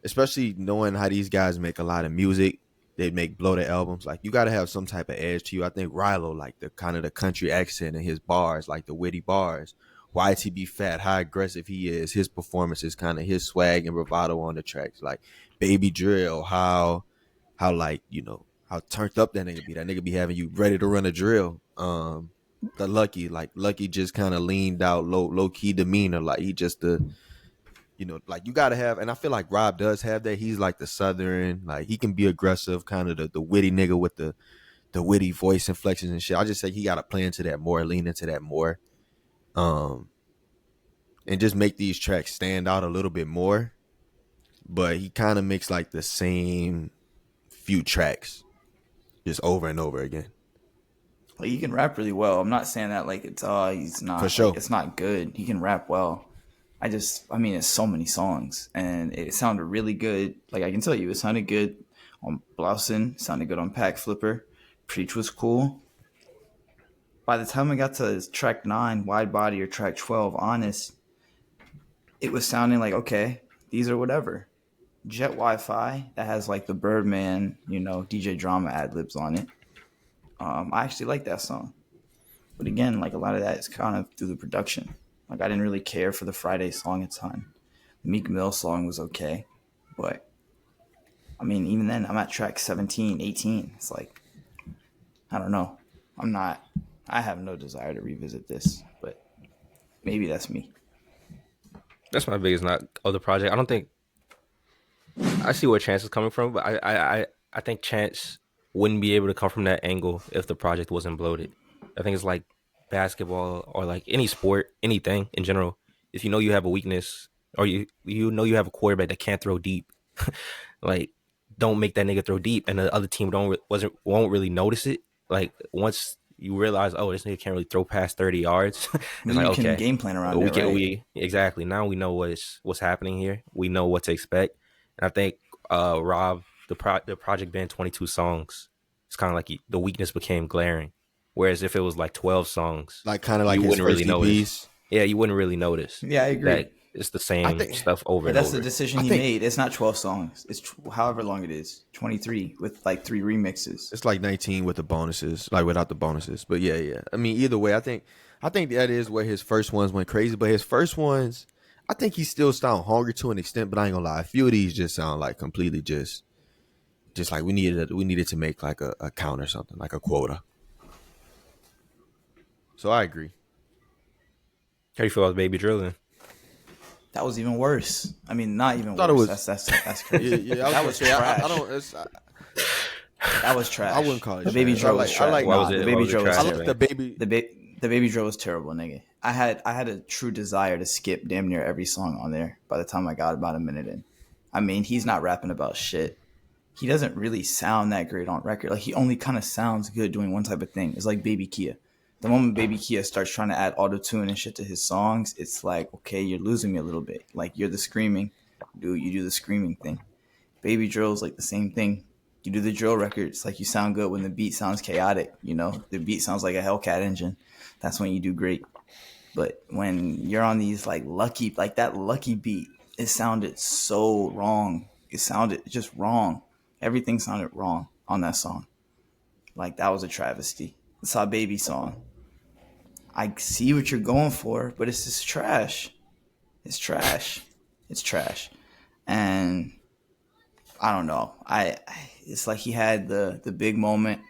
especially knowing how these guys make a lot of music, they make bloated albums. Like you got to have some type of edge to you. I think Rilo, like the kind of the country accent in his bars, like the witty bars. YTB Fat, how aggressive he is, his performances, kind of his swag and bravado on the tracks. Like Baby Drill, how like how turned up that nigga be. That nigga be having you ready to run a drill. The Lucky just kind of leaned out, low key demeanor. Like he just the like you gotta have, and I feel like Rob does have that. He's like the southern, like he can be aggressive, kind of the witty nigga with the witty voice inflections and shit. I just say he gotta play into that more, lean into that more, um, and just make these tracks stand out a little bit more. But he kind of makes like the same few tracks just over and over again. Like he can rap really well. I'm not saying that like it's he's For not like sure. it's not good. He can rap well. I mean it's so many songs and it sounded really good. Like I can tell you it sounded good on Blausen, sounded good on Pack Flipper. Preach was cool. By the time I got to track 9, Wide Body, or track 12, Honest, it was sounding like okay, these are whatever. Jet Wi-Fi that has like the Birdman, DJ Drama ad libs on it. I actually like that song. But again, like a lot of that is kind of through the production. Like I didn't really care for the Friday song at the time. The Meek Mill song was okay, but I mean, even then, I'm at track 17, 18. It's like I don't know. I'm not. I have no desire to revisit this, but maybe that's me. That's my biggest knock of the project. I don't think I see where Chance is coming from, but I think Chance wouldn't be able to come from that angle if the project wasn't bloated. I think it's like basketball or like any sport, anything in general. If you know you have a weakness or you know you have a quarterback that can't throw deep, like don't make that nigga throw deep, and the other team won't really notice it. Like once you realize, oh, this nigga can't really throw past 30 yards, it's Then like you can okay, game plan around we it, can right? we exactly now we know what's happening here. We know what to expect, and I think Rob the project band 22 songs. It's kind of like the weakness became glaring. Whereas if it was like 12 songs, Like kind of like you his wouldn't really first notice. EPs. Yeah, you wouldn't really notice Yeah, I agree. that it's the I same think stuff over But and that's the over. decision I he think made. It's not 12 songs. It's however long it is. 23 with like 3 remixes. it's like 19 with the bonuses, like without the bonuses. But yeah. I mean, either way, I think that is where his first ones went crazy. But his first ones, I think he still sound hungry to an extent. But I ain't gonna lie, a few of these just sound like completely just like we needed to make like a count or something, like a quota. So I agree. How do you feel about Baby Drill then? That was even worse. I mean, not I even thought it worse. was. That's Yeah, crazy. yeah. I That was was gonna say I trash. don't. That was trash. I wouldn't call it The Baby trash. Drill was I trash. like. Why Nah, was the it? Why Baby was it Drill was trash? I You like the terrible. think? baby. The Baby Drill was terrible, nigga. I had a true desire to skip damn near every song on there by the time I got about a minute in. I mean, he's not rapping about shit. He doesn't really sound that great on record. Like he only kind of sounds good doing one type of thing. It's like Baby Kia. The moment Baby Kia starts trying to add auto tune and shit to his songs, it's like, okay, you're losing me a little bit. Like you're the screaming, dude. You do the screaming thing. Baby Drill is like the same thing. You do the drill records, like you sound good when the beat sounds chaotic. The beat sounds like a Hellcat engine. That's when you do great. But when you're on these like that lucky beat, it sounded so wrong. It sounded just wrong. Everything sounded wrong on that song. Like that was a travesty. It's our baby song. I see what you're going for, but it's just trash. It's trash. It's trash. And I don't know. It's like he had the big moment.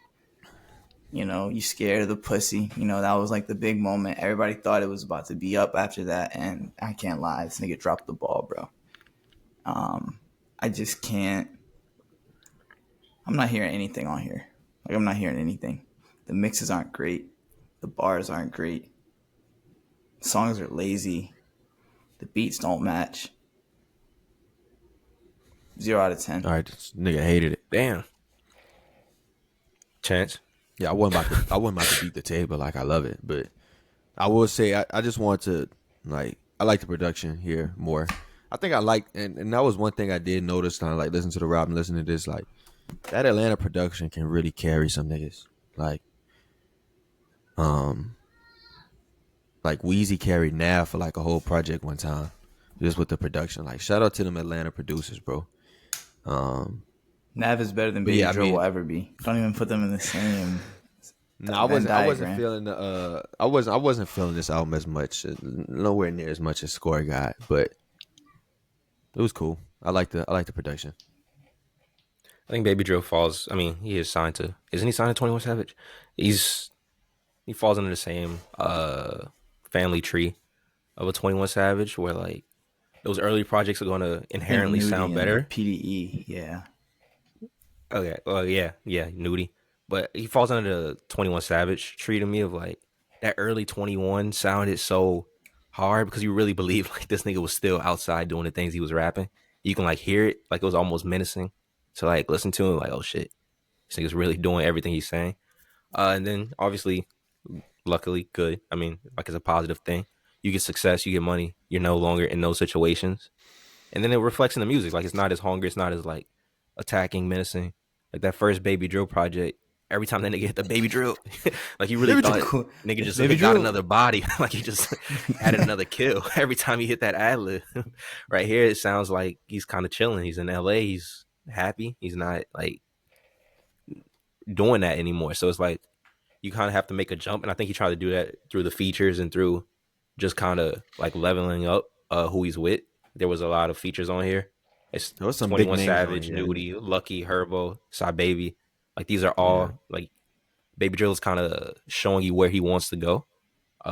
You scared of the pussy. That was like the big moment. Everybody thought it was about to be up after that, and I can't lie, this nigga dropped the ball, bro. I just can't. I'm not hearing anything on here. Like I'm not hearing anything. The mixes aren't great. The bars aren't great. The songs are lazy. The beats don't match. 0 out of 10. All right, this nigga hated it. Damn. Chance. Yeah, I wasn't about to beat the table like I love it, but I will say I just want to like I like the production here more. I think I like and that was one thing I did notice kind of like listen to the rap and listen to this like that Atlanta production can really carry some niggas. Um like Weezy carried Nav for like a whole project one time. Just with the production. Like shout out to them Atlanta producers, bro. Nav is better than But Baby yeah, I Drill will mean ever be. Don't even put them in the same no, Venn I wasn't diagram. feeling the I wasn't feeling this album as much, nowhere near as much as Score got, but it was cool. I like the production. I think Baby Drill falls. I mean, he is signed to. Isn't he signed to 21 Savage? He falls under the same family tree of a 21 Savage, where like those early projects are going to I think inherently Nudie sound and better. PDE, yeah. Okay, well, yeah, Nudie, but he falls under the 21 Savage tree to me of like that early 21 sounded so hard because you really believe like this nigga was still outside doing the things he was rapping. You can like hear it, like it was almost menacing. So like listen to him, like oh shit, this nigga's really doing everything he's saying. And then obviously, luckily, good. I mean, like it's a positive thing. You get success, you get money. You're no longer in those situations, and then it reflects in the music. Like it's not as hungry, it's not as like attacking, menacing. Like that first Baby Drill project. Every time that nigga hit the Baby Drill, like you really Baby Drill, thought cool. nigga just Baby got Drill. another body. Like he just added another kill every time he hit that ad lib. Right here, it sounds like he's kind of chilling. He's in LA. He's happy. He's not like doing that anymore. So it's like you kind of have to make a jump, and I think he tried to do that through the features and through just kind of like leveling up who he's with. There was a lot of features on here. It's There was some big 21 names on Savage, here. Nudie, Lucky, Herbo, Psy Baby. Like these are Yeah. all like Baby Drill is kind of showing you where he wants to go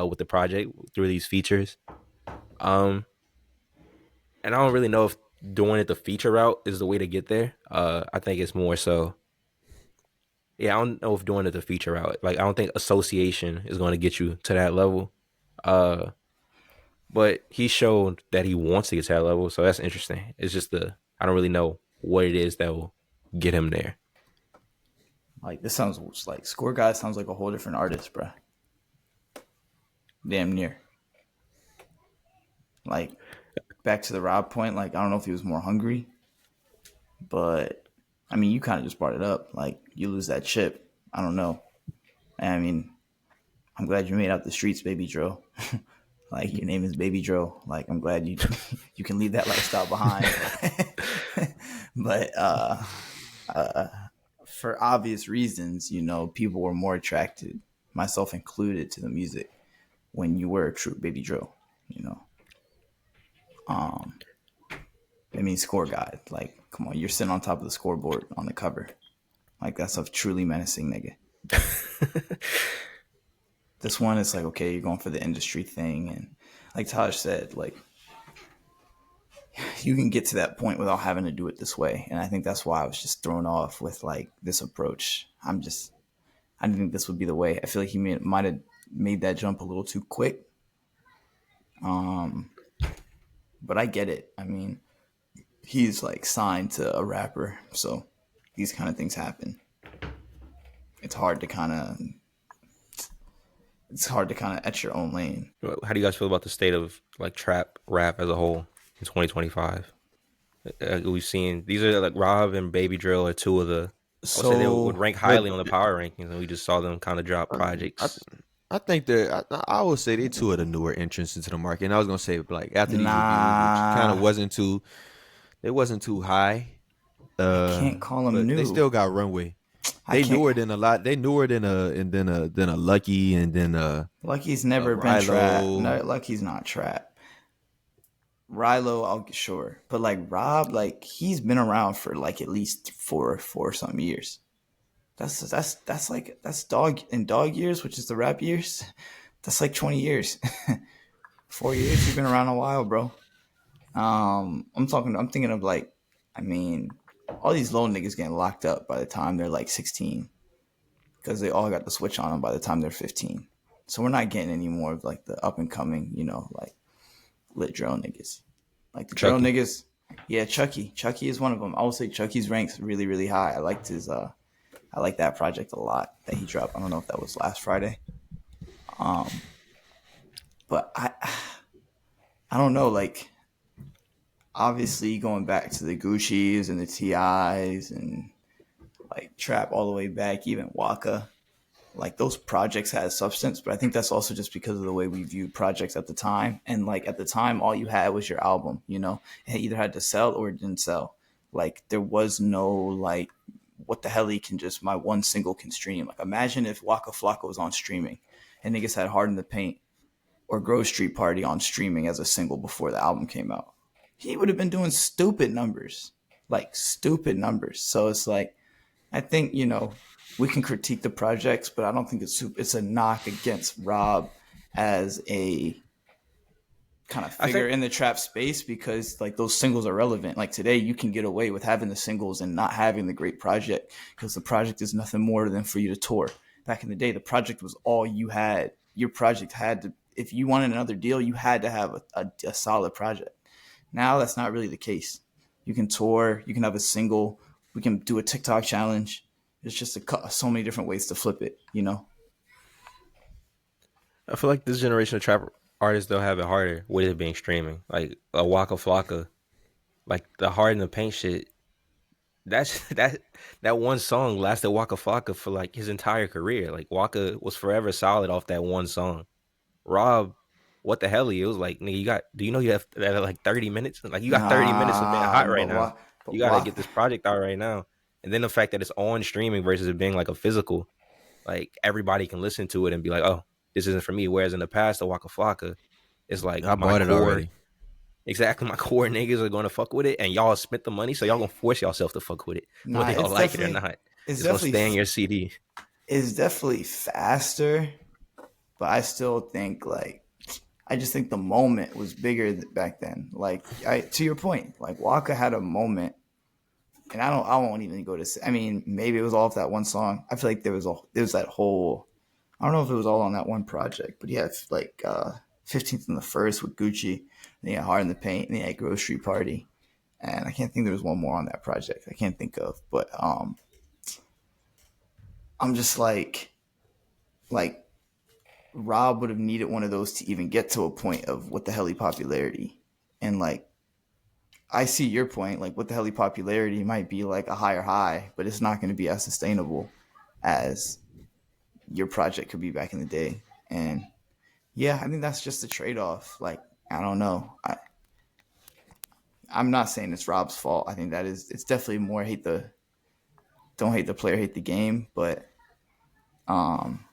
with the project through these features. And I don't really know if doing it the feature route is the way to get there. I think it's more so. Yeah, I don't know if doing it the feature route. Like I don't think association is going to get you to that level. But he showed that he wants to get to that level, so that's interesting. It's just I don't really know what it is that will get him there. Like this sounds like Score Guy sounds like a whole different artist, bro. Damn near. Like back to the Rob point, like I don't know if he was more hungry, but I mean you kind of just brought it up. Like you lose that chip. I don't know. I mean, I'm glad you made out the streets, Baby Drill. Like your name is Baby Drill. Like I'm glad you you can leave that lifestyle behind. But for obvious reasons, you know, people were more attracted, myself included, to the music when you were a true Baby Drill. You know, I mean, Score Guy. Like, come on, you're sitting on top of the scoreboard on the cover. Like that's a truly menacing nigga. This one is like, okay, you're going for the industry thing, and like Taj said, like you can get to that point without having to do it this way. And I think that's why I was just thrown off with like this approach. I didn't think this would be the way. I feel like he might have made that jump a little too quick. But I get it. I mean, he's like signed to a rapper, so these kind of things happen. It's hard to kind of etch your own lane. How do you guys feel about the state of like trap rap as a whole in 2025? We've seen these are like Rob and Baby Drill are two of the. I would say they would rank highly on the power rankings, and we just saw them kind of drop projects. I think I would say they two of the newer entrants into the market. And I was gonna say like after these reviews, Nah. which kind of wasn't too high. I can't call them But new. they still got runway. I They can't- newer than a lot. They newer than a Lucky and then Lucky's never been Rilo. trap. No, Lucky's not trap. Rilo, I'll get sure, but like Rob, like he's been around for like at least four some years. That's dog years, which is the rap years. That's like 20 years. 4 years. You've been around a while, bro. I'm thinking of like, I mean, all these little niggas getting locked up by the time they're like 16, because they all got the switch on them by the time they're 15. So we're not getting any more of like the up and coming, you know, like lit drill niggas. Like the drill Chucky. niggas, Yeah, Chucky. Chucky is one of them. I will say Chucky's ranks really, really high. I like that project a lot that he dropped. I don't know if that was last Friday. Um, but I don't know. Like, obviously, going back to the Gucci's and the Ti's and like Trap all the way back, even Waka. Like those projects had substance, but I think that's also just because of the way we viewed projects at the time. And like at the time, all you had was your album. You know, it either had to sell or it didn't sell. Like there was no like, what the hell he can just my one single can stream. Like imagine if Waka Flocka was on streaming, and niggas had Hard in the Paint or Grove Street Party on streaming as a single before the album came out. He would have been doing stupid numbers, like stupid numbers. So it's like I think we can critique the projects, but I don't think it's a knock against Rob as a kind of I figure think in the trap space because like those singles are relevant. Like today, you can get away with having the singles and not having the great project because the project is nothing more than for you to tour. Back in the day, the project was all you had. Your project had to, if you wanted another deal, you had to have a solid project. Now that's not really the case. You can tour, you can have a single, we can do a TikTok challenge. There's just so many different ways to flip it. I feel like this generation of trap artists they'll have it harder with it being streaming. Like a Waka Flocka, like the Hard in the Paint shit. That's that one song lasted Waka Flocka for like his entire career. Like Waka was forever solid off that one song. Rob, what the hell? It was like, nigga, do you know you have like 30 minutes? Like, you got 30 minutes of being Nah, hot right but now. why? But You got to why? get this project out right now. And then the fact that it's on streaming versus it being like a physical, like everybody can listen to it and be like, oh, this isn't for me. Whereas in the past, the Waka Flocka is like I my bought it core, already. exactly my core niggas are going to fuck with it. And y'all spent the money, so y'all going to force yourself to fuck with it, Nah, whether y'all like it or not. it's It's going to definitely stay in your CD. it's definitely faster, but I still think like I just think the moment was bigger back then. Like to your point, like Waka had a moment, and I won't even go to. I mean, maybe it was all of that one song. I feel like there was that whole. I don't know if it was all on that one project, but he had like 15th and the First with Gucci, and he had Hard in the Paint, and he had Grove Street Party, and I can't think there was one more on that project. I can't think of, but I'm just like Rob would have needed one of those to even get to a point of what the hell popularity. And like I see your point, like what the hell popularity might be like a higher high, but it's not going to be as sustainable as your project could be back in the day. And yeah, I think that's just a trade off. Like I don't know. I'm not saying it's Rob's fault. I think that it's definitely more don't hate the player, hate the game. But um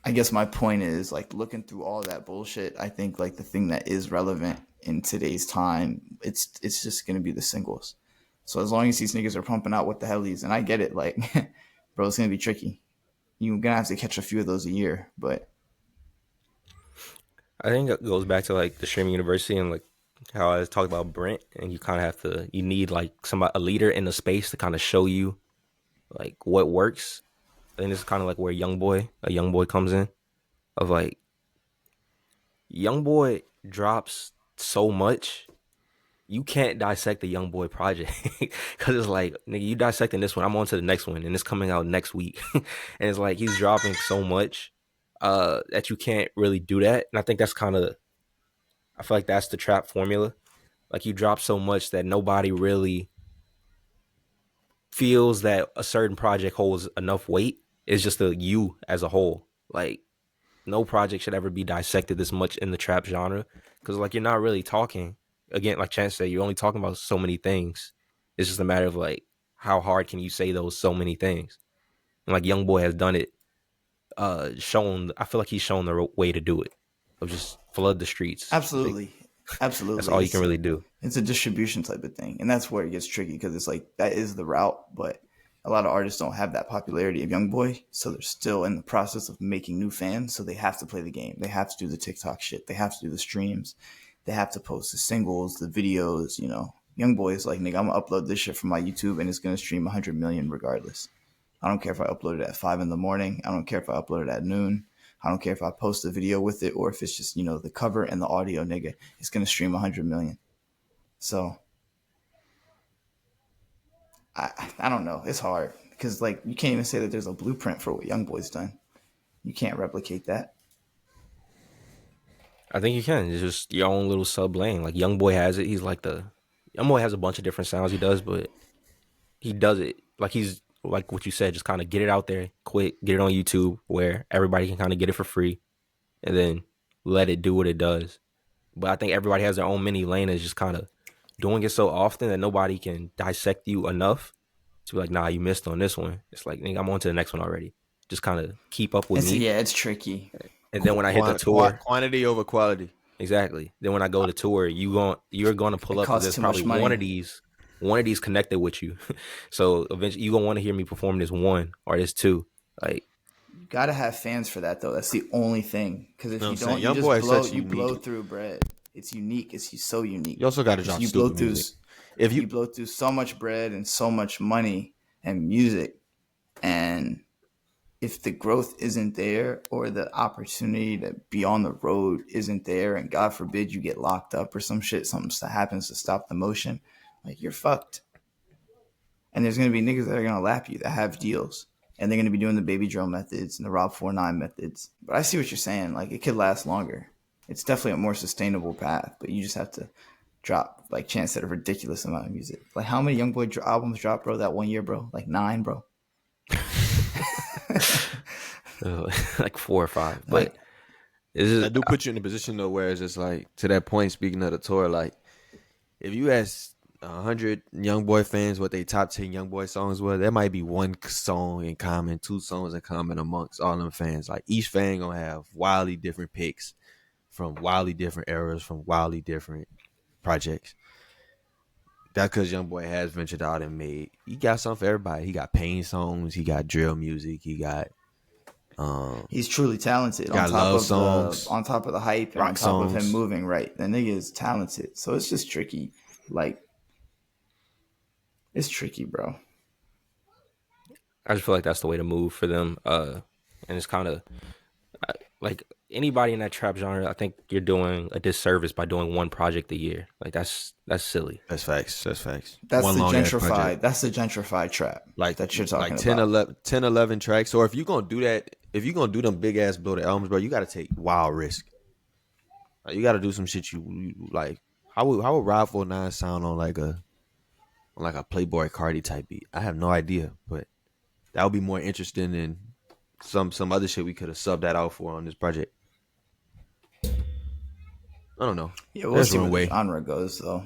I guess my point is like looking through all that bullshit. I think like the thing that is relevant in today's time, it's just gonna be the singles. So as long as these niggas are pumping out what the hell and I get it, like, bro, it's gonna be tricky. You're gonna have to catch a few of those a year, but I think it goes back to like the streaming university and like how I was talking about Brent, and you kind of you need like somebody, a leader in the space to kind of show you like what works. I think this is kind of like where a young boy comes in. Of like, young boy drops so much, you can't dissect the young boy project because it's like, nigga, you dissecting this one, I'm on to the next one, and it's coming out next week, and it's like he's dropping so much that you can't really do that. And I think that's kind of, I feel like that's the trap formula. Like you drop so much that nobody really feels that a certain project holds enough weight. It's just the you as a whole. Like no project should ever be dissected this much in the trap genre because like you're not really talking, again, like Chance said, you're only talking about so many things. It's just a matter of like how hard can you say those so many things. And like Young Boy has done it, shown, I feel like he's shown the way to do it, of just flood the streets. Like, absolutely, that's absolutely, all you can really do. it's a distribution type of thing, and that's where it gets tricky because it's like that is the route, but a lot of artists don't have that popularity of Young Boy, so they're still in the process of making new fans. So they have to play the game. They have to do the TikTok shit. They have to do the streams. They have to post the singles, the videos. Young Boy is like, nigga, I'm gonna upload this shit from my YouTube, and it's gonna stream 100 million regardless. I don't care if I upload it at 5 in the morning. I don't care if I upload it at noon. I don't care if I post a video with it or if it's just the cover and the audio, nigga. It's gonna stream 100 million. So I don't know. It's hard because like you can't even say that there's a blueprint for what YoungBoy's done. You can't replicate that. I think you can. It's just your own little sub lane. Like Young Boy has it. He's like the Young Boy has a bunch of different sounds he does, but he does it like he's like what you said. Just kind of get it out there quick, get it on YouTube where everybody can kind of get it for free, and then let it do what it does. But I think everybody has their own mini lane. Is just kind of doing it so often that nobody can dissect you enough to be like, nah, you missed on this one. It's like, nigga, I'm on to the next one already. Just kind of keep up with me. Yeah, it's tricky. And then when I hit the tour, quantity over quality. exactly. Then when I go to tour, you're going to pull up because there's probably one of these connected with you. So eventually you're gonna want to hear me perform this one or this two. Like, You gotta have fans for that though. That's the only thing. Because if you don't, Young you Boy just blow through bread. It's unique. It's so unique. You also got to drop you blow stupid through. music. If you blow through so much bread and so much money and music, and if the growth isn't there or the opportunity to be on the road isn't there, and God forbid you get locked up or some shit, something happens to stop the motion, like you're fucked. And there's gonna be niggas that are gonna lap you that have deals, and they're gonna be doing the BabyDrill methods and the Rob 49 methods. But I see what you're saying. Like it could last longer. It's definitely a more sustainable path, but you just have to drop, like Chance said, a ridiculous amount of music. Like how many YoungBoy albums dropped, bro, that 1 year, bro? Like 9, bro. like 4 or 5. But Like, I do put you in a position though where it's just like, to that point, speaking of the tour, like if you ask 100 Young Boy fans what they top 10 Young Boy songs were, there might be one song in common, 2 songs in common amongst all them fans. Like each fan gonna have wildly different picks from wildly different eras, from wildly different projects. That's because Young Boy has ventured out and he got something for everybody. He got pain songs, he got drill music, he got he's truly talented. got love songs, on top of the hype, and on top of him moving right. The nigga is talented. So it's just tricky. Like it's tricky, bro. I just feel like that's the way to move for them. And it's kind of like anybody in that trap genre, I think you're doing a disservice by doing one project a year. Like that's silly. That's facts. That's one the gentrified. That's the gentrified trap. Like that you're talking like 10, about. 11 tracks. Or if you're gonna do that, if you're gonna do them big ass blow the albums, bro, you gotta take wild risk. Like, you gotta do some shit you like. How would Rob 49 sound on like a Playboy Cardi type beat? I have no idea, but that would be more interesting than some other shit we could have subbed that out for on this project. I don't know. Yeah, we'll see where the genre goes though.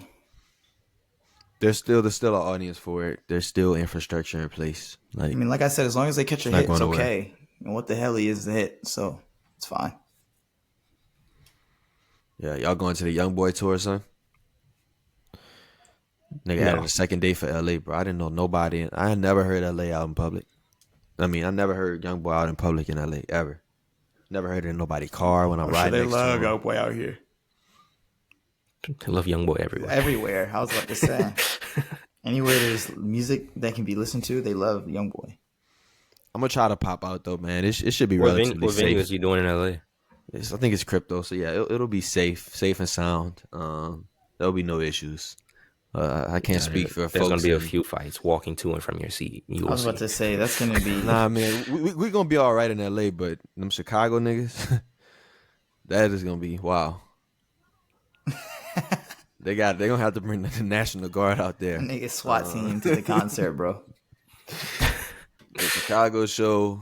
There's still an audience for it. There's still infrastructure in place. Like, I mean, like I said, as long as they catch a hit, it's okay. And what the hell is the hit? So it's fine. Yeah, y'all going to the Young Boy tour, son? Nigga added a second day for LA, bro. I didn't know nobody. I had never heard LA out in public. I mean, I never heard Young Boy out in public in LA ever. Never heard it in nobody's car when I'm riding. They love Young Boy out here. I love Young Boy everywhere. Everywhere. I was about to say. Anywhere there's music that can be listened to, they love Young Boy. I'm gonna try to pop out though, man. It should be relatively safe. What venue is you doing in LA? I think it's crypto, so yeah, it'll be safe and sound. There'll be no issues. I can't speak for folks. There's gonna be a few fights walking to and from your seat. I was about to say that's gonna be. Nah, man, we're gonna be all right in LA, but them Chicago niggas, that is gonna be wow. They're gonna have to bring the National Guard out there. Nigga SWAT team to the concert, bro. The Chicago show,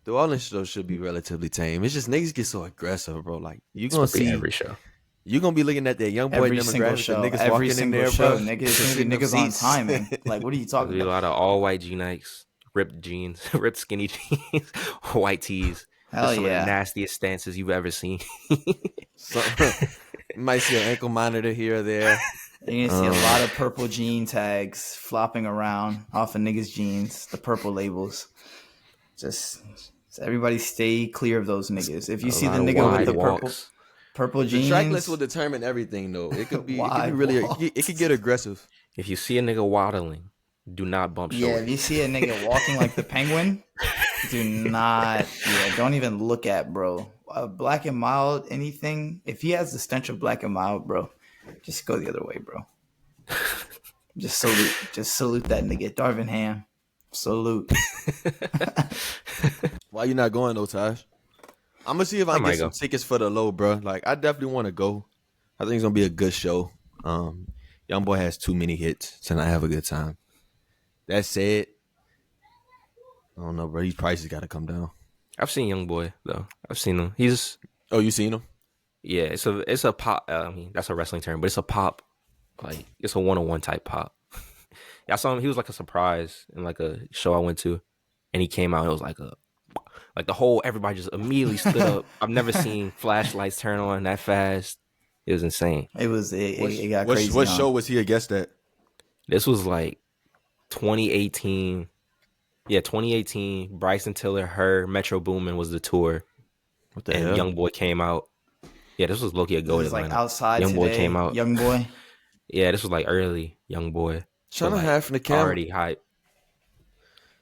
the Orleans show should be relatively tame. It's just niggas get so aggressive, bro. Like you gonna see every show. You're gonna be looking at that Young Boy demographic, niggas walking in there, show, bro. Nigga, it's gonna be niggas on timing. Like, what are you talking about? A lot of all white G-Nikes, ripped jeans, ripped skinny jeans, white tees. Hell some yeah. of the nastiest stances you've ever seen. You might see an ankle monitor here or there. You're gonna see a lot of purple jean tags flopping around off of niggas' jeans, the purple labels. Just everybody stay clear of those niggas. If you see the nigga with the purple jeans, the track list will determine everything though. It could be really it could get aggressive. If you see a nigga waddling, do not bump shoulders. Yeah, if you see a nigga walking like the penguin, do not. Yeah, don't even look at, bro. Black and Mild, anything. If he has the stench of Black and Mild, bro, Just go the other way, bro. Just salute that nigga, Darvin Ham. Salute. Why you not going though, Taj? I'm gonna see if I I can might get some go. tickets for the low, bro. Like I definitely want to go. I think it's gonna be a good show. Young boy has too many hits to not have a good time. That said, I don't know, bro. These prices got to come down. I've seen Young Boy though. I've seen him. He's Oh, you seen him? yeah. It's a pop. I mean, that's a wrestling term, but it's a pop. Like it's a 1-on-1 type pop. Yeah, I saw him. He was like a surprise in like a show I went to, and he came out. And it was like the whole everybody just immediately stood up. I've never seen flashlights turn on that fast. It was insane. It got crazy. What show was he a guest at? This was like 2018. Yeah, 2018. Bryson Tiller, her Metro Boomin was the tour, What the and hell? Young Boy came out. Yeah, this was low-key a It goated was like lineup. outside Young today. Boy came out. Young Boy. Yeah, this was like early Young Boy. Trying to like, have from the camera. already hype.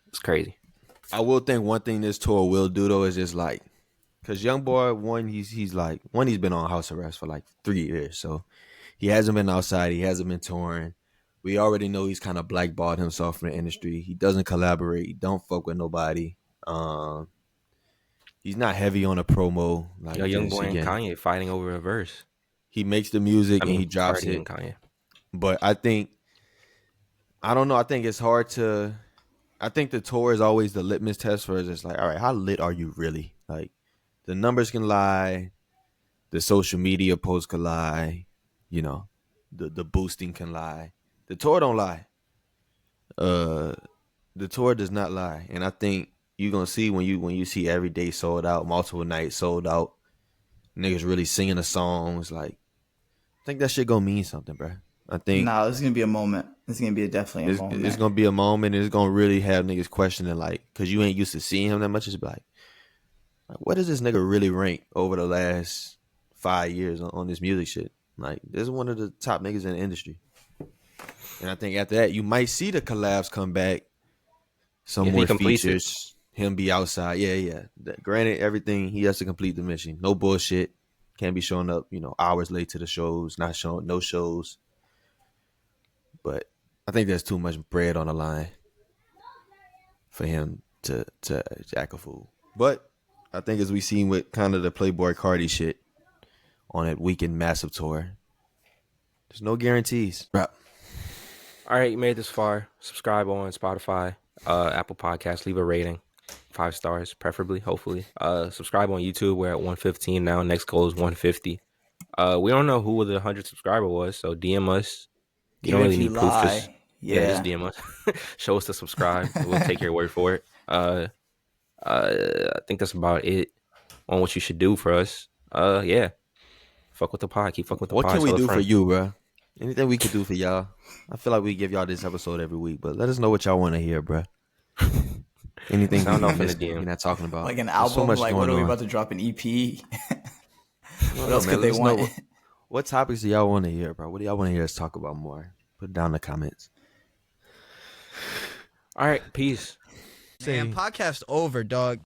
It's crazy. I will think one thing this tour will do though is just like, cause Young Boy he's been on house arrest for like 3 years, so he hasn't been outside. He hasn't been touring. We already know he's kind of blackballed himself from the industry. He doesn't collaborate. He don't fuck with nobody. He's not heavy on a promo. Like Yo, Young this. Boy and Again, Kanye fighting over a verse. he makes the music I mean, and he drops Cardi it. and Kanye. But I don't know. I think it's hard to. I think the tour is always the litmus test for it's like, all right, how lit are you really? Like, the numbers can lie, the social media posts can lie, you know, the boosting can lie. The tour don't lie. The tour does not lie, and I think you're gonna see when you see every day sold out, multiple nights sold out, niggas really singing the songs. Like, I think that shit gonna mean something, bro. I think No, this is gonna be a moment. This is gonna be definitely a moment. it's gonna be a moment. It's gonna really have niggas questioning, like, cause you ain't used to seeing him that much. It's like what does this nigga really rank over the last 5 years on this music shit? Like, this is one of the top niggas in the industry. And I think after that, you might see the collabs come back. Some If he more completes it. features. Him be outside. Yeah. Granted, everything, he has to complete the mission. No bullshit. Can't be showing up, hours late to the shows. Not showing no shows. But I think there's too much bread on the line for him to act a fool. But I think as we seen with kind of the Playboy Cardi shit on that Weekend Massive tour, there's no guarantees. Right. All right, you made this far. Subscribe on Spotify, Apple Podcasts. Leave a rating, 5 stars, preferably, hopefully. Subscribe on YouTube. We're at 115 now. Next goal is 150. We don't know who the 100 subscriber was, so DM us. You don't really need proof. Just DM us. Show us to subscribe. We'll take your word for it. I think that's about it on what you should do for us. Yeah. Fuck with the pod. Keep fuck with the pod. What can we do for you, bro? Anything we could do for y'all? I feel like we give y'all this episode every week, but let us know what y'all want to hear, bro. Anything Sound off in the we're DM. not talking about. Like an There's so album. much Like, going what are we on. about to drop? An EP? What else Man, could they let us know want? what topics do y'all want to hear, bro? What do y'all want to hear us talk about more? Put it down in the comments. All right. Peace. Man, podcast over, dog.